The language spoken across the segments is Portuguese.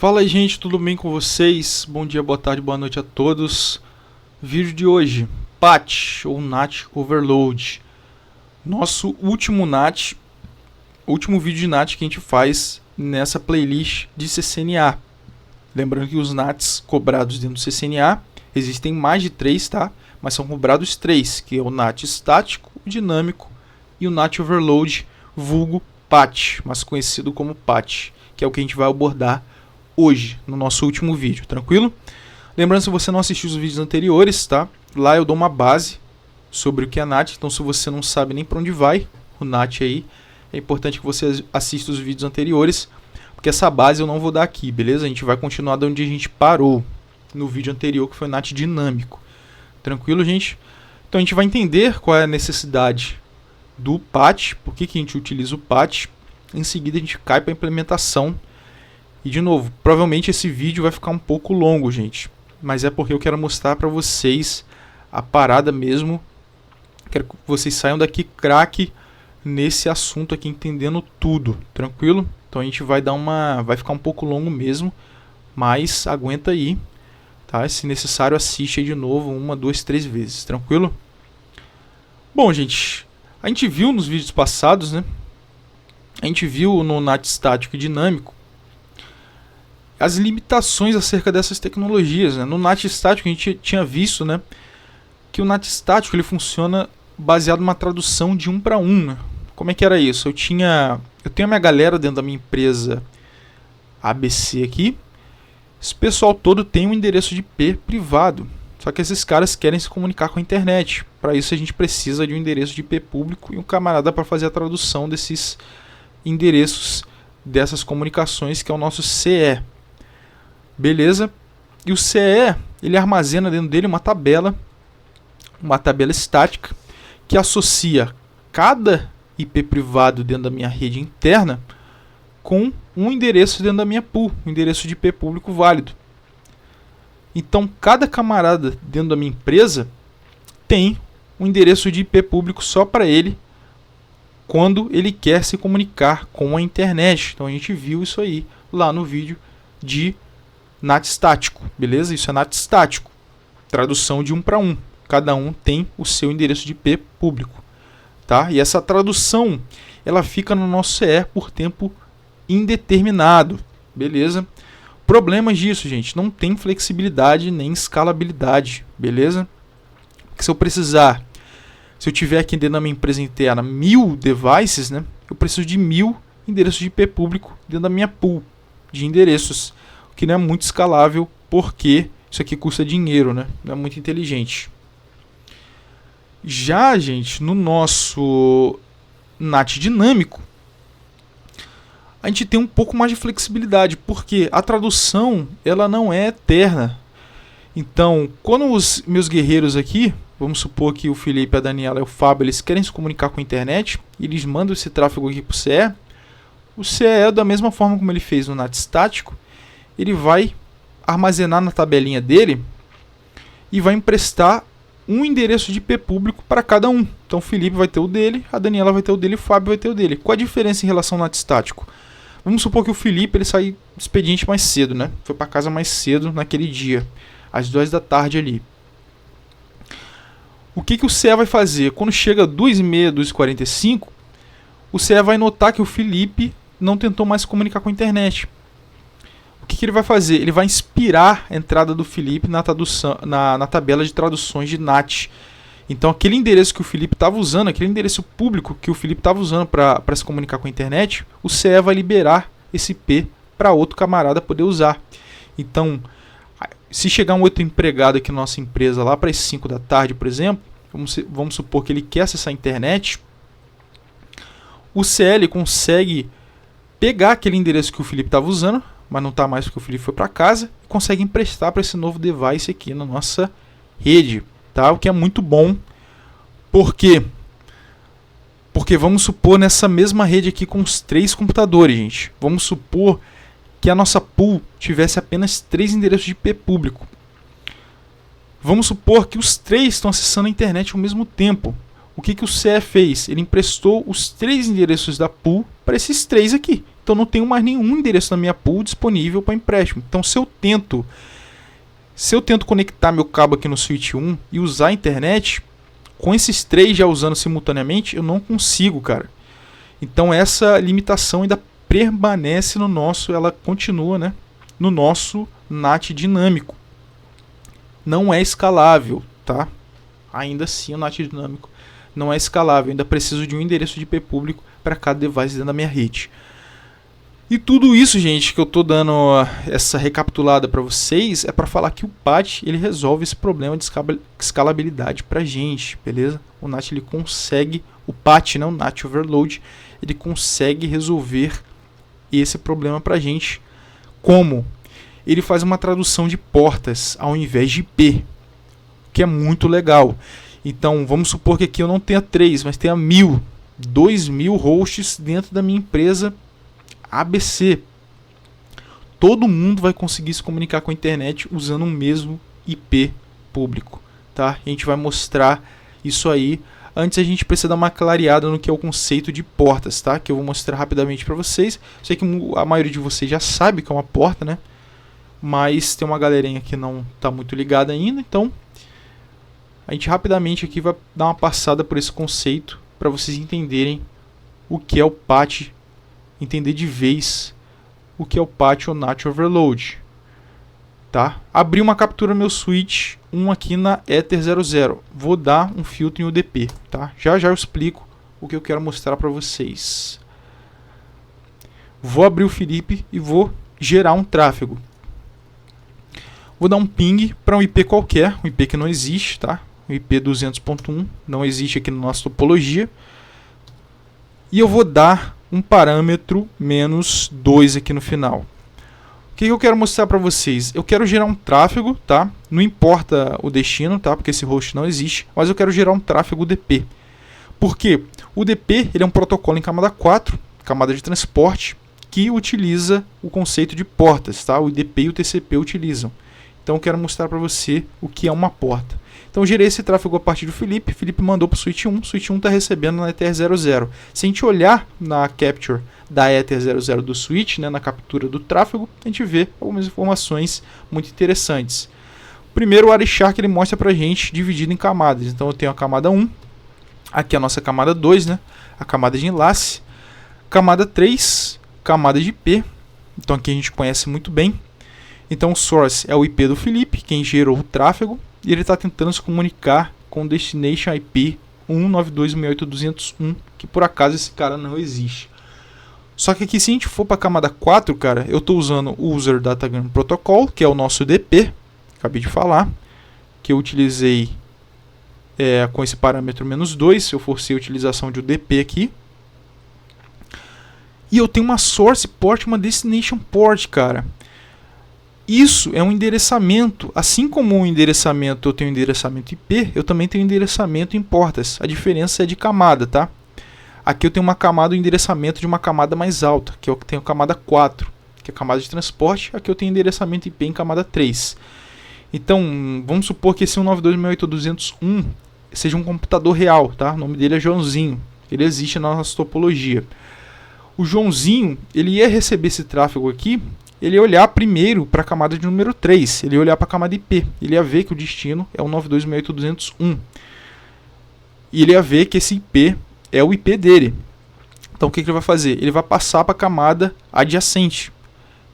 Fala aí, gente, tudo bem com vocês? Bom dia, boa tarde, boa noite a todos. Vídeo de hoje, patch ou NAT overload. Nosso último vídeo de NAT que a gente faz nessa playlist de CCNA. Lembrando que os NATs cobrados dentro do CCNA existem mais de 3, tá? Mas são cobrados 3, que é o NAT estático, o dinâmico e o NAT overload, vulgo patch, mas conhecido como patch, que é o que a gente vai abordar hoje, no nosso último vídeo, tranquilo? Lembrando, se você não assistiu os vídeos anteriores, tá? Lá eu dou uma base sobre o que é NAT, então se você não sabe nem para onde vai o NAT aí, é importante que você assista os vídeos anteriores, porque essa base eu não vou dar aqui, beleza? A gente vai continuar de onde a gente parou no vídeo anterior, que foi o NAT dinâmico. Tranquilo, gente? Então a gente vai entender qual é a necessidade do patch, por que a gente utiliza o patch. Em seguida a gente cai para a implementação. E de novo, provavelmente esse vídeo vai ficar um pouco longo, gente. Mas é porque eu quero mostrar para vocês a parada mesmo. Quero que vocês saiam daqui craque nesse assunto aqui, entendendo tudo, tranquilo? Então a gente vai ficar um pouco longo mesmo, mas aguenta aí, tá? Se necessário, assiste aí de novo 1, 2, 3 vezes, tranquilo? Bom, gente, a gente viu nos vídeos passados, né? A gente viu no NAT estático e dinâmico as limitações acerca dessas tecnologias, né? No NAT estático a gente tinha visto, né, que o NAT estático ele funciona baseado numa tradução de 1 para 1, né? Como é que era isso? Eu tenho a minha galera dentro da minha empresa ABC aqui. Esse pessoal todo tem um endereço de IP privado. Só que esses caras querem se comunicar com a internet. Para isso a gente precisa de um endereço de IP público e um camarada para fazer a tradução desses endereços dessas comunicações, que é o nosso CE. Beleza? E o CE, ele armazena dentro dele uma tabela estática, que associa cada IP privado dentro da minha rede interna com um endereço dentro da minha pool, um endereço de IP público válido. Então, cada camarada dentro da minha empresa tem um endereço de IP público só para ele, quando ele quer se comunicar com a internet. Então, a gente viu isso aí lá no vídeo de NAT estático, beleza? Isso é NAT estático, tradução de 1 para 1. Cada um tem o seu endereço de IP público, tá? E essa tradução, ela fica no nosso CE por tempo indeterminado, beleza? Problemas disso, gente, não tem flexibilidade nem escalabilidade, beleza? Porque se eu tiver aqui dentro da minha empresa interna 1000 devices, né? Eu preciso de 1000 endereços de IP público dentro da minha pool de endereços, que não é muito escalável, porque isso aqui custa dinheiro, né? Não é muito inteligente. Já, gente, no nosso NAT dinâmico, a gente tem um pouco mais de flexibilidade, porque a tradução ela não é eterna. Então, quando os meus guerreiros aqui, vamos supor que o Felipe, a Daniela e o Fábio, eles querem se comunicar com a internet, e eles mandam esse tráfego aqui para o CE, da mesma forma como ele fez no NAT estático, ele vai armazenar na tabelinha dele e vai emprestar um endereço de IP público para cada um. Então o Felipe vai ter o dele, a Daniela vai ter o dele, o Fábio vai ter o dele. Qual a diferença em relação ao NAT estático? Vamos supor que o Felipe ele sai do expediente mais cedo, né? Foi para casa mais cedo naquele dia, às 2 da tarde ali. O que o CE vai fazer? Quando chega 2h30, 2h45, o CE vai notar que o Felipe não tentou mais se comunicar com a internet. O que ele vai fazer? Ele vai inspirar a entrada do Felipe na tabela de traduções de NAT. Então aquele endereço que o Felipe estava usando, aquele endereço público que o Felipe estava usando para se comunicar com a internet, o CE vai liberar esse IP para outro camarada poder usar. Então, se chegar um outro empregado aqui na nossa empresa lá para as 5 da tarde, por exemplo, vamos supor que ele quer acessar a internet, o CE consegue pegar aquele endereço que o Felipe estava usando, mas não está mais porque o Felipe foi para casa, e consegue emprestar para esse novo device aqui na nossa rede, tá? O que é muito bom. Por quê? Porque vamos supor nessa mesma rede aqui com os 3 computadores, gente. Vamos supor que a nossa pool tivesse apenas 3 endereços de IP público. Vamos supor que os 3 estão acessando a internet ao mesmo tempo. O que o CE fez? Ele emprestou os 3 endereços da pool para esses 3 aqui. então não tenho mais nenhum endereço na minha pool disponível para empréstimo. Então se eu tento conectar meu cabo aqui no switch 1 e usar a internet, com esses 3 já usando simultaneamente, eu não consigo, cara. Então essa limitação ainda permanece no nosso, ela continua, né, no nosso NAT dinâmico. Não é escalável, tá? Ainda assim o NAT dinâmico não é escalável, ainda preciso de um endereço de IP público para cada device dentro da minha rede. E tudo isso, gente, que eu tô dando essa recapitulada para vocês é para falar que o PAT ele resolve esse problema de escalabilidade pra gente, beleza? O NAT ele consegue, o PAT, não, o NAT Overload, ele consegue resolver esse problema pra gente. Como? Ele faz uma tradução de portas ao invés de IP, que é muito legal. Então, vamos supor que aqui eu não tenha 3, mas tenha 1000, 2000 hosts dentro da minha empresa ABC. Todo mundo vai conseguir se comunicar com a internet usando o mesmo IP público, tá? A gente vai mostrar isso aí. Antes a gente precisa dar uma clareada no que é o conceito de portas, tá? Que eu vou mostrar rapidamente para vocês. Sei que a maioria de vocês já sabe que é uma porta, né? Mas tem uma galerinha que não está muito ligada ainda, então a gente rapidamente aqui vai dar uma passada por esse conceito para vocês entenderem o que é o PAT, entender de vez o que é o PAT ou NAT Overload, tá? Abri uma captura meu switch 1 aqui na Ether00. Vou dar um filtro em UDP, tá? Já eu explico o que eu quero mostrar para vocês. Vou abrir o Felipe e vou gerar um tráfego. Vou dar um ping para um IP qualquer, um IP que não existe, tá? O IP 200.1 não existe aqui na nossa topologia. E eu vou dar um parâmetro -2 aqui no final. O que eu quero mostrar para vocês? Eu quero gerar um tráfego, tá? Não importa o destino, tá? Porque esse host não existe, mas eu quero gerar um tráfego UDP. Por quê? O UDP ele é um protocolo em camada 4, camada de transporte, que utiliza o conceito de portas, tá? O UDP e o TCP utilizam. Então eu quero mostrar para você o que é uma porta. Então eu gerei esse tráfego a partir do Felipe. Felipe mandou para o switch 1. O switch 1 está recebendo na Ether00. Se a gente olhar na capture da Ether00 do switch, né, na captura do tráfego, a gente vê algumas informações muito interessantes. Primeiro, o Wireshark ele mostra para a gente dividido em camadas. Então eu tenho a camada 1. Aqui a nossa camada 2, né, a camada de enlace. Camada 3, camada de IP. Então aqui a gente conhece muito bem. Então o source é o IP do Felipe, quem gerou o tráfego. E ele está tentando se comunicar com o Destination IP 192.168.201, que por acaso esse cara não existe. Só que aqui se a gente for para a camada 4, cara, eu estou usando o User Datagram Protocol, que é o nosso UDP, acabei de falar, que eu utilizei com esse parâmetro -2, eu forcei a utilização de UDP aqui. E eu tenho uma Source Port e uma Destination Port, cara. Isso é um endereçamento, assim como o endereçamento eu tenho endereçamento IP, eu também tenho endereçamento em portas. A diferença é de camada, tá? Aqui eu tenho uma camada, o endereçamento de uma camada mais alta, que eu tenho camada 4, que é a camada de transporte. Aqui eu tenho endereçamento IP em camada 3. Então, vamos supor que esse 192.168.201 seja um computador real, tá? O nome dele é Joãozinho, ele existe na nossa topologia. O Joãozinho, ele ia receber esse tráfego aqui, ele ia olhar primeiro para a camada de número 3, ele ia olhar para a camada IP, ele ia ver que o destino é o 92.168.201. E ele ia ver que esse IP é o IP dele. Então o que ele vai fazer? Ele vai passar para a camada adjacente.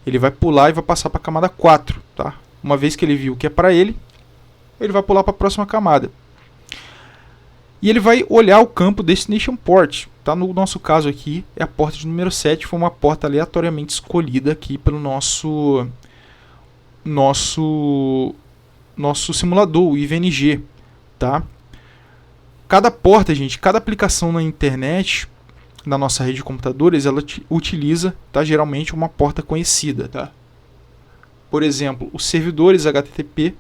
Ele vai pular e vai passar para a camada 4. Tá? Uma vez que ele viu que é para ele, ele vai pular para a próxima camada. E ele vai olhar o campo Destination Port. Tá? No nosso caso aqui, é a porta de número 7. Foi uma porta aleatoriamente escolhida aqui pelo nosso simulador, o IVNG. Tá? Cada porta, gente, cada aplicação na internet, na nossa rede de computadores, ela utiliza, tá, geralmente uma porta conhecida. Tá? Por exemplo, os servidores HTTP,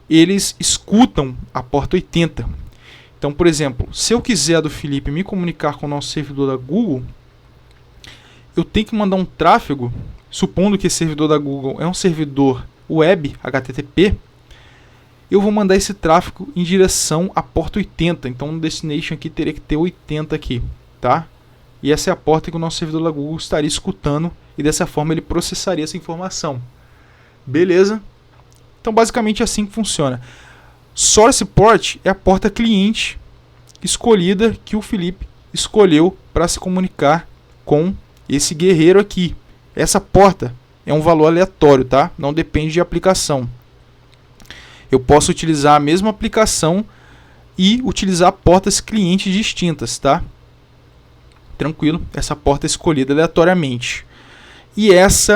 eles escutam a porta 80. Então, por exemplo, se eu quiser do Felipe me comunicar com o nosso servidor da Google, eu tenho que mandar um tráfego, supondo que esse servidor da Google é um servidor web HTTP, eu vou mandar esse tráfego em direção à porta 80. Então, no destination aqui teria que ter 80 aqui, tá? e essa é a porta que o nosso servidor da Google estaria escutando, e dessa forma ele processaria essa informação. Beleza? Então basicamente é assim que funciona. Source Port é a porta cliente escolhida que o Felipe escolheu para se comunicar com esse guerreiro aqui. Essa porta é um valor aleatório, tá? Não depende de aplicação. Eu posso utilizar a mesma aplicação e utilizar portas clientes distintas, tá? Tranquilo, essa porta é escolhida aleatoriamente. E esse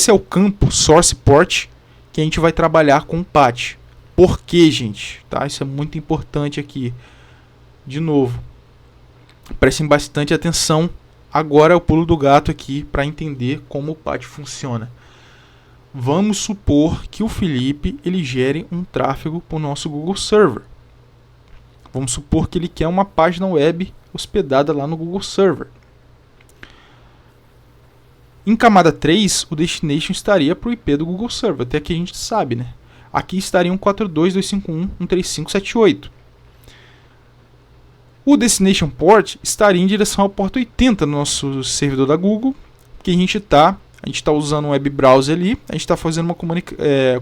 é o campo Source Port que a gente vai trabalhar com o PAT. Por quê, gente? Tá? Isso é muito importante aqui. De novo, prestem bastante atenção. Agora é o pulo do gato aqui para entender como o PAT funciona. Vamos supor que o Felipe ele gere um tráfego para o nosso Google Server. Vamos supor que ele quer uma página web hospedada lá no Google Server. Em camada 3, o destination estaria para o IP do Google Server. Até aqui a gente sabe, né? Aqui estaria 142.251.135.78. O destination port estaria em direção ao porta 80 no nosso servidor da Google, que a gente está usando um web browser ali, a gente está fazendo uma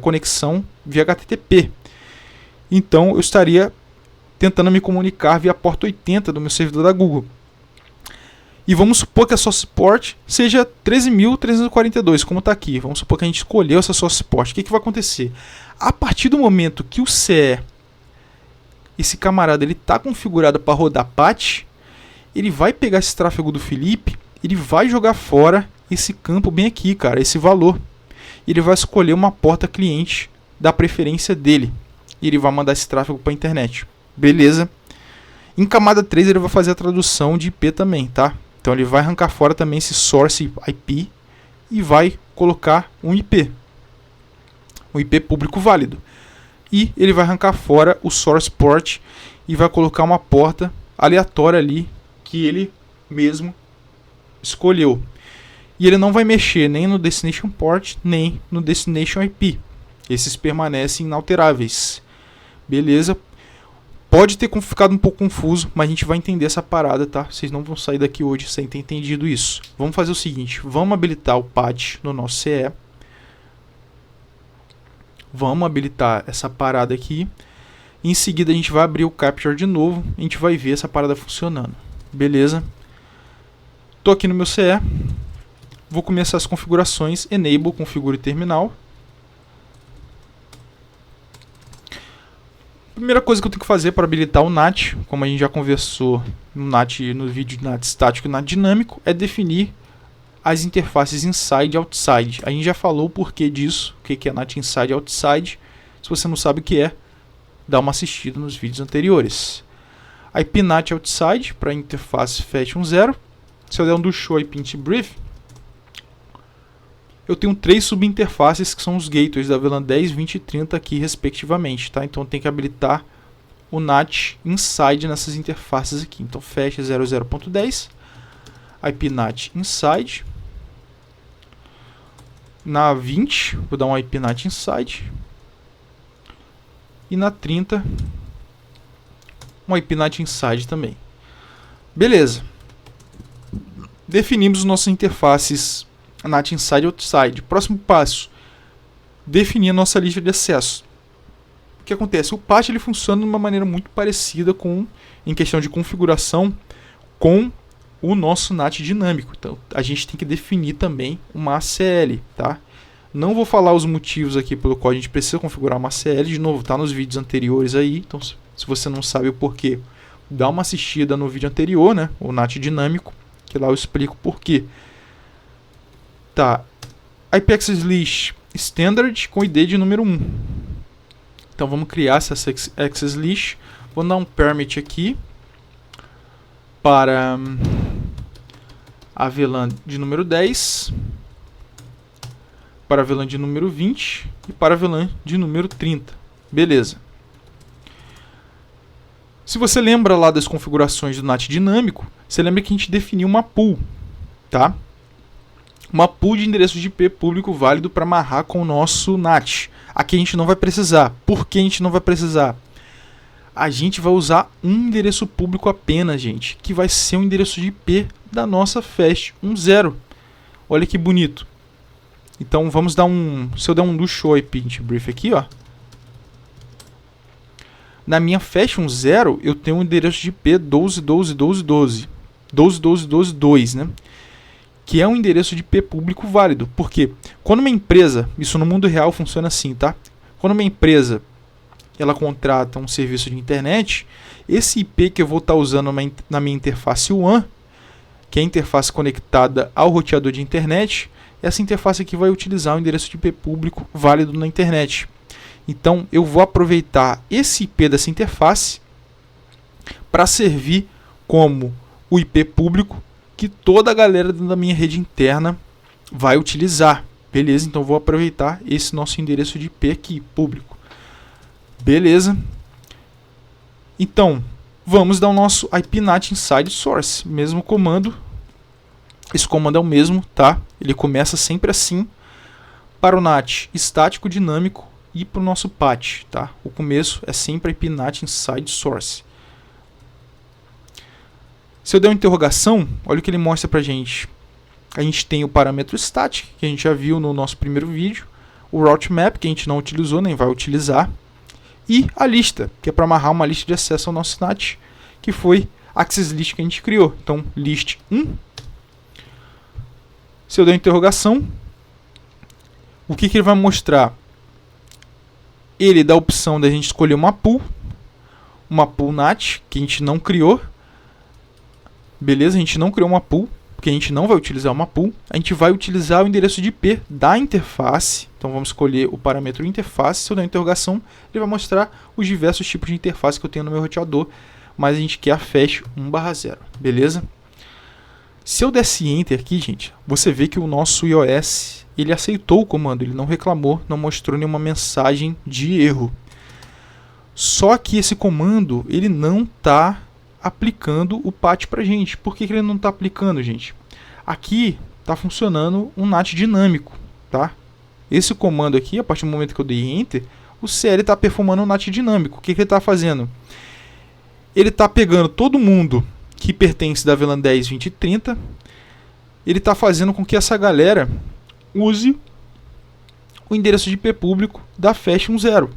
conexão via HTTP. Então eu estaria tentando me comunicar via porta 80 do meu servidor da Google. E vamos supor que a source port seja 13.342, como está aqui. Vamos supor que a gente escolheu essa source port. O que vai acontecer? A partir do momento que o CE, esse camarada, ele está configurado para rodar PAT, ele vai pegar esse tráfego do Felipe, ele vai jogar fora esse campo bem aqui, cara, esse valor. Ele vai escolher uma porta cliente da preferência dele. E ele vai mandar esse tráfego para a internet. Beleza? Em camada 3 ele vai fazer a tradução de IP também, tá? Então ele vai arrancar fora também esse source IP e vai colocar um IP público válido. E ele vai arrancar fora o source port e vai colocar uma porta aleatória ali que ele mesmo escolheu. E ele não vai mexer nem no destination port nem no destination IP. Esses permanecem inalteráveis. Beleza? Pode ter ficado um pouco confuso, mas a gente vai entender essa parada, tá? Vocês não vão sair daqui hoje sem ter entendido isso. Vamos fazer o seguinte, vamos habilitar o PAT no nosso CE. Vamos habilitar essa parada aqui. Em seguida a gente vai abrir o Capture de novo, a gente vai ver essa parada funcionando. Beleza? Tô aqui no meu CE. Vou começar as configurações, Enable, Configure Terminal. Primeira coisa que eu tenho que fazer para habilitar o NAT, como a gente já conversou no vídeo de NAT estático e NAT dinâmico, é definir as interfaces inside e outside. A gente já falou o porquê disso, o que é NAT inside e outside. Se você não sabe o que é, dá uma assistida nos vídeos anteriores. IP NAT outside para interface FAT10. Se eu der um do show IP int brief, eu tenho 3 subinterfaces que são os gateways da VLAN 10, 20 e 30 aqui respectivamente, tá? Então tem que habilitar o NAT inside nessas interfaces aqui. Então FAT 00.10, IP NAT inside. Na 20, vou dar um IP NAT inside. E na 30, um IP NAT inside também. Beleza. Definimos nossas interfaces NAT inside e outside. Próximo passo, definir a nossa lista de acesso. O que acontece? O PAT ele funciona de uma maneira muito parecida em questão de configuração com o nosso NAT dinâmico. Então a gente tem que definir também uma ACL, tá? Não vou falar os motivos aqui pelo qual a gente precisa configurar uma ACL. De novo, tá nos vídeos anteriores aí. Então se você não sabe o porquê, dá uma assistida no vídeo anterior, né? O NAT dinâmico, que lá eu explico o porquê. Tá, IP Access List Standard com ID de número 1. Então vamos criar essa Access List. Vou dar um permit aqui para a VLAN de número 10, para a VLAN de número 20 e para a VLAN de número 30. Beleza. Se você lembra lá das configurações do NAT dinâmico, você lembra que a gente definiu uma pool, tá? Uma pool de endereços de IP público válido para amarrar com o nosso NAT. Aqui a gente não vai precisar. Por que a gente não vai precisar? a gente vai usar um endereço público apenas, gente, que vai ser o endereço de IP da nossa Fast 10. Olha que bonito. Então vamos dar se eu der um do show IP brief aqui, ó. Na minha Fast 10 eu tenho um endereço de IP 12.12.12.12, né? Que é um endereço de IP público válido. Por quê? Quando uma empresa, isso no mundo real funciona assim, tá? Quando uma empresa ela contrata um serviço de internet, esse IP que eu vou estar usando na minha interface WAN, que é a interface conectada ao roteador de internet, essa interface aqui vai utilizar o endereço de IP público válido na internet. Então eu vou aproveitar esse IP dessa interface para servir como o IP público que toda a galera da minha rede interna vai utilizar. Beleza? Então eu vou aproveitar esse nosso endereço de IP aqui, público. Beleza? Então, vamos dar o nosso IPNAT inside source. Mesmo comando. Esse comando é o mesmo, tá? Ele começa sempre assim. Para o NAT estático dinâmico e para o nosso PAT, tá? O começo é sempre IPNAT inside source. Se eu der uma interrogação, olha o que ele mostra pra gente. A gente tem o parâmetro static, que a gente já viu no nosso primeiro vídeo. O route map, que a gente não utilizou, nem vai utilizar. E a lista, que é para amarrar uma lista de acesso ao nosso NAT, que foi a access list que a gente criou. Então, list 1. Se eu der uma interrogação, o que ele vai mostrar? Ele dá a opção da gente escolher uma pool NAT, que a gente não criou. Beleza, a gente não criou uma pool, porque a gente não vai utilizar uma pool. A gente vai utilizar o endereço de IP da interface. Então vamos escolher o parâmetro interface. Se eu der uma interrogação, ele vai mostrar os diversos tipos de interface que eu tenho no meu roteador. Mas a gente quer a Fast 1/0, beleza? Se eu desse Enter aqui, gente, você vê que o nosso iOS ele aceitou o comando, ele não reclamou, não mostrou nenhuma mensagem de erro. Só que esse comando ele não está aplicando o PAT pra gente. Por que ele não está aplicando, gente? Aqui está funcionando um NAT dinâmico, tá? Esse comando aqui, a partir do momento que eu dei Enter, o CL está performando um NAT dinâmico. O que ele está fazendo? Ele está pegando todo mundo que pertence da VLAN 10, 20 e 30. Ele está fazendo com que essa galera use o endereço de IP público da Fast 10.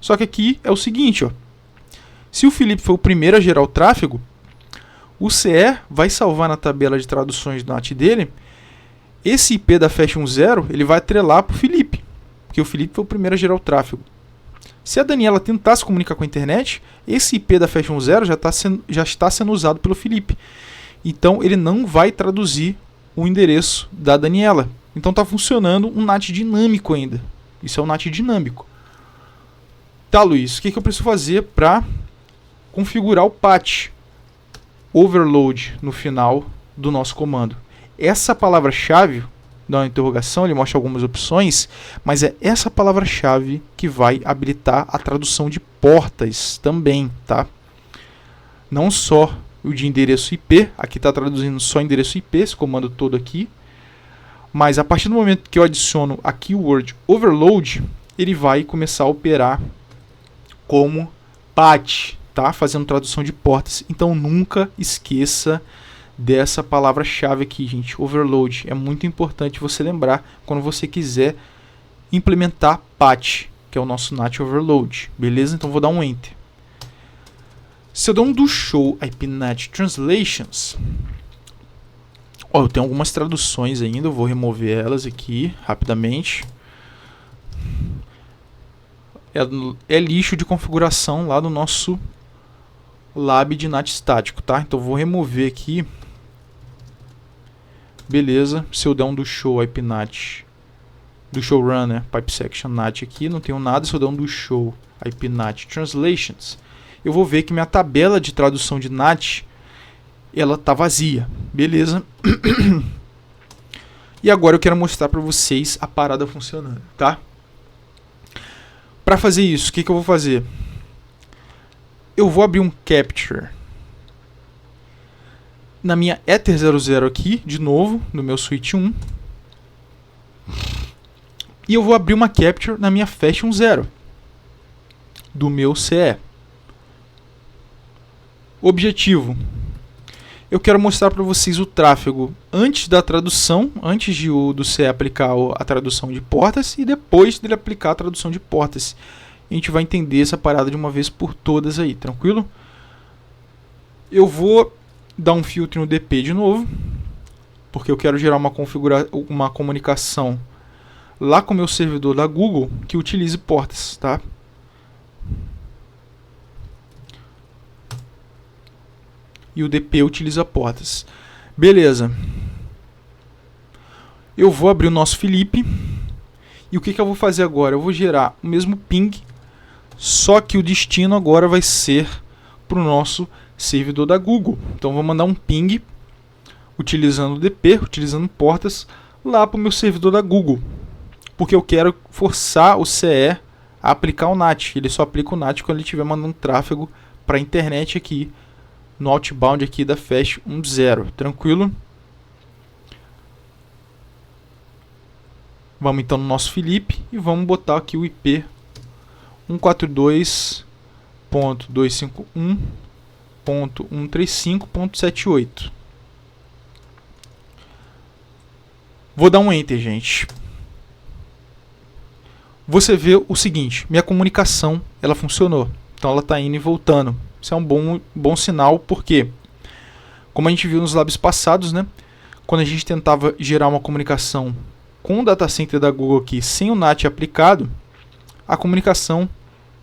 Só que aqui é o seguinte, ó. Se o Felipe foi o primeiro a gerar o tráfego, o CE vai salvar na tabela de traduções do NAT dele. Esse IP da Fast 10 ele vai atrelar para o Felipe, porque o Felipe foi o primeiro a gerar o tráfego. Se a Daniela tentar se comunicar com a internet, esse IP da Fast 10 já está sendo usado pelo Felipe. Então ele não vai traduzir o endereço da Daniela. Então está funcionando um NAT dinâmico ainda. Isso é um NAT dinâmico. Tá, Luiz, o que eu preciso fazer para configurar o patch overload no final do nosso comando? Essa palavra-chave, dá uma interrogação, ele mostra algumas opções, mas é essa palavra-chave que vai habilitar a tradução de portas também, tá? Não só o de endereço IP, aqui está traduzindo só endereço IP, esse comando todo aqui, mas a partir do momento que eu adiciono a keyword overload, ele vai começar a operar como patch, tá? Fazendo tradução de portas. Então nunca esqueça dessa palavra-chave aqui, gente, overload. É muito importante você lembrar quando você quiser implementar patch, que é o nosso NAT overload, beleza? Então vou dar um enter. Se eu der um do show IPNAT translations, ó, eu tenho algumas traduções ainda, eu vou remover elas aqui rapidamente. É lixo de configuração lá do nosso lab de NAT estático, tá? Então eu vou remover aqui. Beleza. Se eu der um do show IPNAT, do show run, né? Pipe section NAT aqui, não tenho nada. Se eu der um do show IPNAT translations, eu vou ver que minha tabela de tradução de NAT ela tá vazia. Beleza. E agora eu quero mostrar para vocês a parada funcionando, tá? Para fazer isso, o que eu vou fazer? Eu vou abrir um capture na minha Ether00 aqui, de novo, no meu switch 1. E eu vou abrir uma capture na minha Fast 10 do meu CE. Objetivo: eu quero mostrar para vocês o tráfego antes da tradução, antes do CE aplicar a tradução de portas e depois dele aplicar a tradução de portas. A gente vai entender essa parada de uma vez por todas aí, tranquilo? Eu vou dar um filtro no DP de novo, porque eu quero gerar uma comunicação lá com o meu servidor da Google que utilize portas, tá? E o DP utiliza portas. Beleza. Eu vou abrir o nosso Felipe. E o que eu vou fazer agora? Eu vou gerar o mesmo ping, só que o destino agora vai ser para o nosso servidor da Google. Então vou mandar um ping utilizando o DP, utilizando portas, lá para o meu servidor da Google. Porque eu quero forçar o CE a aplicar o NAT. Ele só aplica o NAT quando ele estiver mandando tráfego para a internet aqui, no outbound aqui da Fast 10, tranquilo? Vamos então no nosso Felipe e vamos botar aqui o IP 142.251.135.78. Vou dar um Enter, gente. Você vê o seguinte, minha comunicação ela funcionou, então ela está indo e voltando. Isso é um bom sinal, porque, como a gente viu nos labs passados, né, quando a gente tentava gerar uma comunicação com o data center da Google aqui sem o NAT aplicado, a comunicação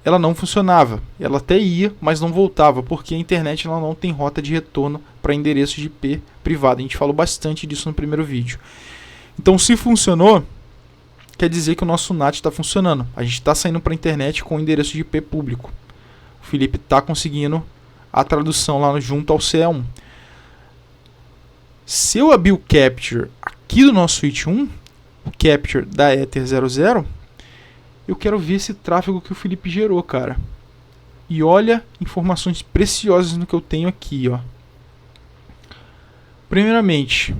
ela não funcionava. Ela até ia, mas não voltava, porque a internet ela não tem rota de retorno para endereço de IP privado. A gente falou bastante disso no primeiro vídeo. Então, se funcionou, quer dizer que o nosso NAT está funcionando. A gente está saindo para a internet com o endereço de IP público. O Felipe está conseguindo a tradução lá junto ao CE1. Se eu abrir o Capture aqui do nosso Switch 1, o Capture da Ether 00, eu quero ver esse tráfego que o Felipe gerou, cara. E olha informações preciosas no que eu tenho aqui, ó. Primeiramente,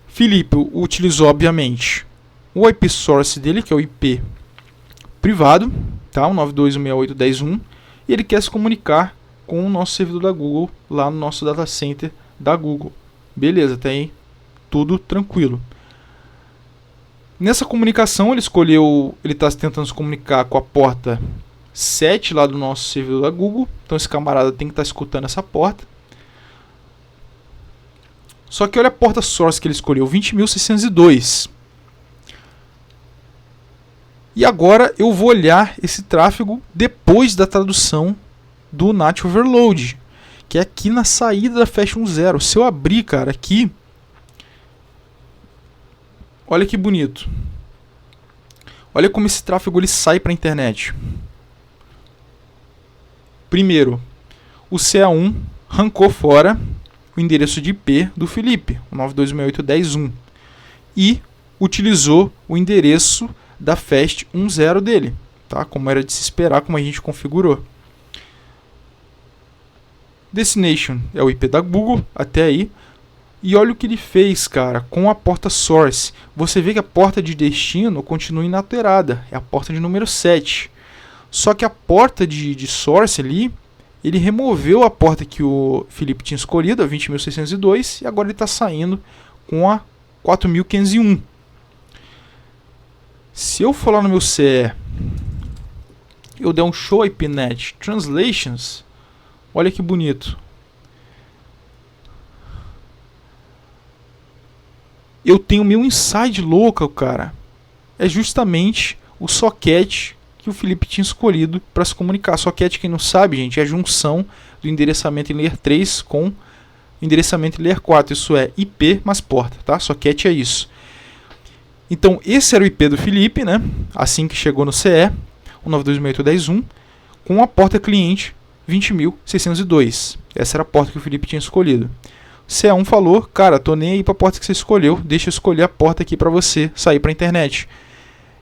Felipe utilizou, obviamente, o IP source dele, que é o IP privado, tá? 192.168.10.1, e ele quer se comunicar com o nosso servidor da Google, lá no nosso data center da Google. Beleza, até aí tudo tranquilo. Nessa comunicação, ele está tentando se comunicar com a porta 7 lá do nosso servidor da Google. Então esse camarada tem que estar escutando essa porta. Só que olha a porta source que ele escolheu, 20.602. E agora eu vou olhar esse tráfego depois da tradução do NAT Overload, que é aqui na saída da Fast 10. Se eu abrir, cara, aqui, olha que bonito. Olha como esse tráfego ele sai para a internet. Primeiro, o CA1 arrancou fora o endereço de IP do Felipe, 192.168.10.1, e utilizou o endereço da Fast 10 dele, tá? Como era de se esperar, como a gente configurou. Destination é o IP da Google, até aí. E olha o que ele fez, cara, com a porta source. Você vê que a porta de destino continua inalterada, é a porta de número 7. Só que a porta de source ali, ele removeu a porta que o Felipe tinha escolhido, a 20.602, e agora ele está saindo com a 4.501. Se eu for lá no meu CE, eu der um Show IPNet Translations, olha que bonito. Eu tenho meu inside local, cara. É justamente o socket que o Felipe tinha escolhido para se comunicar. Socket, quem não sabe, gente, é a junção do endereçamento em Layer 3 com endereçamento em Layer 4. Isso é IP mais porta, tá? Socket é isso. Então, esse era o IP do Felipe, né? Assim que chegou no CE, 192.168.10.1, com a porta cliente 20.602. Essa era a porta que o Felipe tinha escolhido. O CE1 falou, cara, tô nem aí para a porta que você escolheu, deixa eu escolher a porta aqui para você sair para a internet.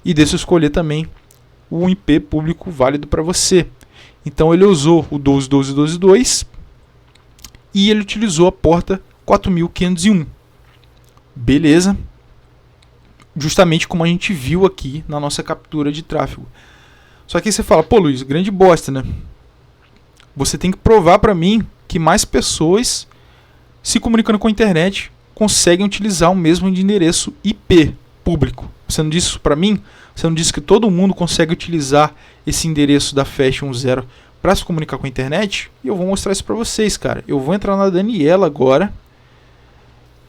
E deixa eu escolher também o IP público válido para você. Então ele usou o 12.12.12.2 e ele utilizou a porta 4.501. Beleza? Justamente como a gente viu aqui na nossa captura de tráfego. Só que aí você fala, pô Luiz, grande bosta, né? Você tem que provar para mim que mais pessoas se comunicando com a internet conseguem utilizar o mesmo endereço IP público. Você não disse isso para mim? Você não disse que todo mundo consegue utilizar esse endereço da Fast 10 para se comunicar com a internet? E eu vou mostrar isso para vocês, cara. Eu vou entrar na Daniela agora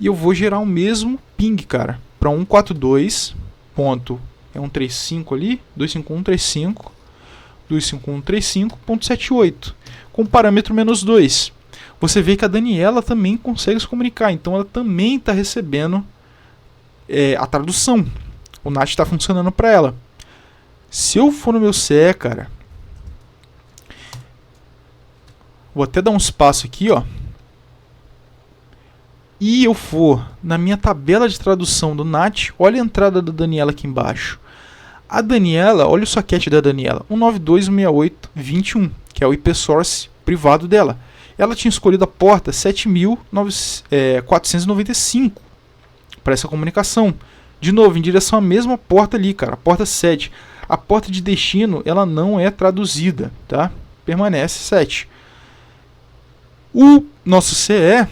e eu vou gerar o mesmo ping, cara, para 142.135 ali, 251.35.251.35.78 com parâmetro -2. Você vê que a Daniela também consegue se comunicar, então ela também está recebendo a tradução. O NAT está funcionando para ela. Se eu for no meu CE, cara, vou até dar um espaço aqui, ó, e eu for na minha tabela de tradução do NAT, olha a entrada da Daniela aqui embaixo. A Daniela, olha o socket da Daniela, 192.168.21, que é o IP source privado dela. Ela tinha escolhido a porta 7.495 para essa comunicação. De novo, em direção à mesma porta ali, cara, a porta 7. A porta de destino, ela não é traduzida, tá? Permanece 7. O nosso CE,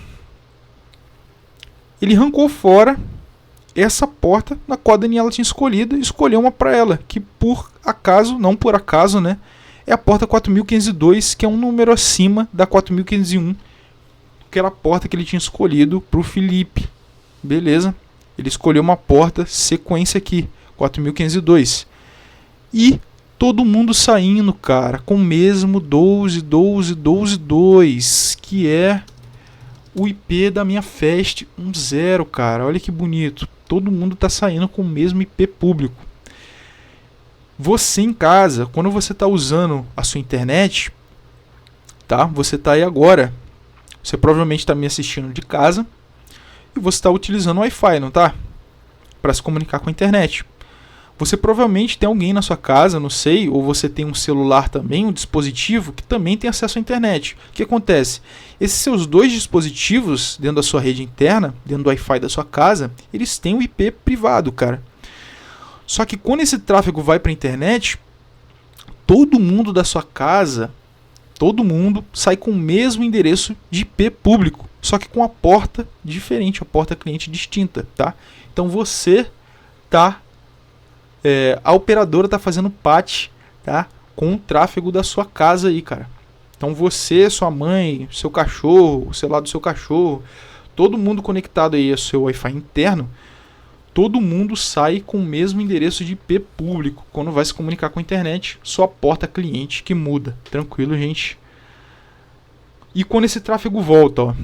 ele arrancou fora essa porta na qual a Daniela tinha escolhido e escolheu uma para ela, que por acaso, não por acaso, né, é a porta 4502, que é um número acima da 4501, que era a porta que ele tinha escolhido para o Felipe. Beleza? Ele escolheu uma porta sequência aqui, 4502. E todo mundo saindo, cara, com o mesmo 12.12.12.2, que é o IP da minha Fast 10, cara. Olha que bonito. Todo mundo está saindo com o mesmo IP público. Você em casa, quando você está usando a sua internet, tá? Você está aí agora. Você provavelmente está me assistindo de casa e você está utilizando o Wi-Fi, não tá? Para se comunicar com a internet. Você provavelmente tem alguém na sua casa, não sei, ou você tem um celular também, um dispositivo que também tem acesso à internet. O que acontece? Esses seus dois dispositivos dentro da sua rede interna, dentro do Wi-Fi da sua casa, eles têm um IP privado, cara. Só que quando esse tráfego vai para a internet, todo mundo da sua casa, todo mundo sai com o mesmo endereço de IP público, só que com a porta diferente, a porta cliente distinta, tá? Então você tá, a operadora está fazendo patch, tá, com o tráfego da sua casa aí, cara. Então você, sua mãe, seu cachorro, o celular do seu cachorro, todo mundo conectado aí ao seu Wi-Fi interno, todo mundo sai com o mesmo endereço de IP público. Quando vai se comunicar com a internet, só a porta cliente que muda. Tranquilo, gente? E quando esse tráfego volta, ó,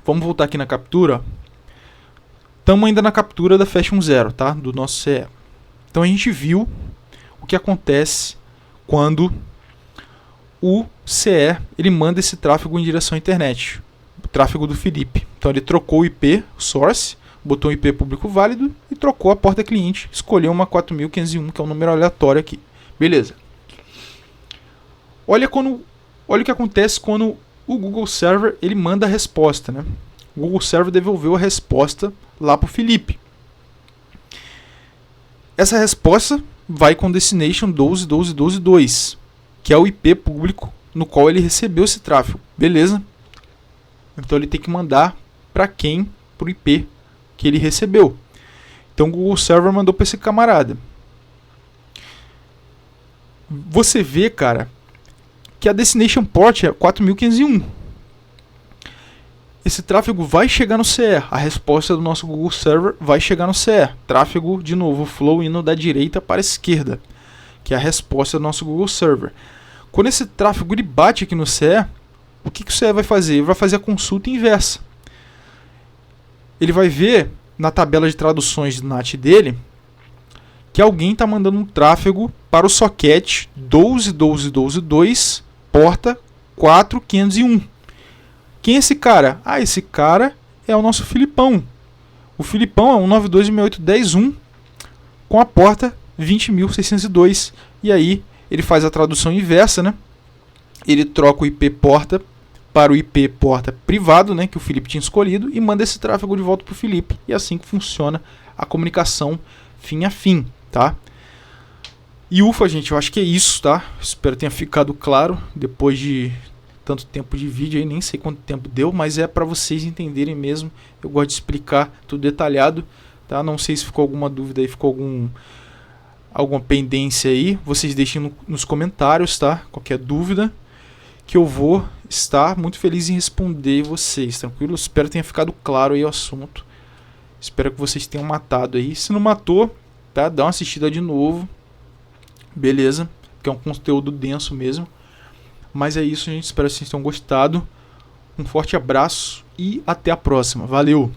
vamos voltar aqui na captura. Estamos ainda na captura da Fast 10, tá? Do nosso CE. Então a gente viu o que acontece quando o CE ele manda esse tráfego em direção à internet. O tráfego do Felipe. Então ele trocou o IP source, botou um IP público válido e trocou a porta cliente. Escolheu uma 4501, que é um número aleatório aqui. Beleza. Olha o que acontece quando o Google Server ele manda a resposta, né? O Google Server devolveu a resposta lá para o Felipe. Essa resposta vai com destination 12.12.12.2, que é o IP público no qual ele recebeu esse tráfego. Beleza? Então ele tem que mandar para quem? Para o IP que ele recebeu. Então o Google Server mandou para esse camarada. Você vê, cara, que a destination port é 4501. Esse tráfego vai chegar no CE. A resposta do nosso Google Server vai chegar no CE. Tráfego, de novo, flow indo da direita para a esquerda, que é a resposta do nosso Google Server. Quando esse tráfego ele bate aqui no CE, o que o CE vai fazer? Ele vai fazer a consulta inversa. Ele vai ver na tabela de traduções do NAT dele que alguém está mandando um tráfego para o socket 12.12.12.2, porta 4501. Quem é esse cara? Ah, esse cara é o nosso Filipão. O Filipão é 192.168.10.1 com a porta 20.602. E aí ele faz a tradução inversa, né? Ele troca o IP porta para o IP porta privado, né, que o Felipe tinha escolhido, e manda esse tráfego de volta para o Felipe. E é assim que funciona a comunicação fim a fim, tá? E ufa, gente, eu acho que é isso, tá? Espero que tenha ficado claro depois de tanto tempo de vídeo aí, nem sei quanto tempo deu, mas é para vocês entenderem mesmo. Eu gosto de explicar tudo detalhado, tá? Não sei se ficou alguma dúvida aí, ficou alguma pendência aí, vocês deixem nos comentários, tá? Qualquer dúvida, que eu vou estar muito feliz em responder vocês, tranquilo? Espero que tenha ficado claro aí o assunto. Espero que vocês tenham matado aí. Se não matou, tá? Dá uma assistida de novo. Beleza? Porque é um conteúdo denso mesmo. Mas é isso, gente. Espero que vocês tenham gostado. Um forte abraço e até a próxima. Valeu!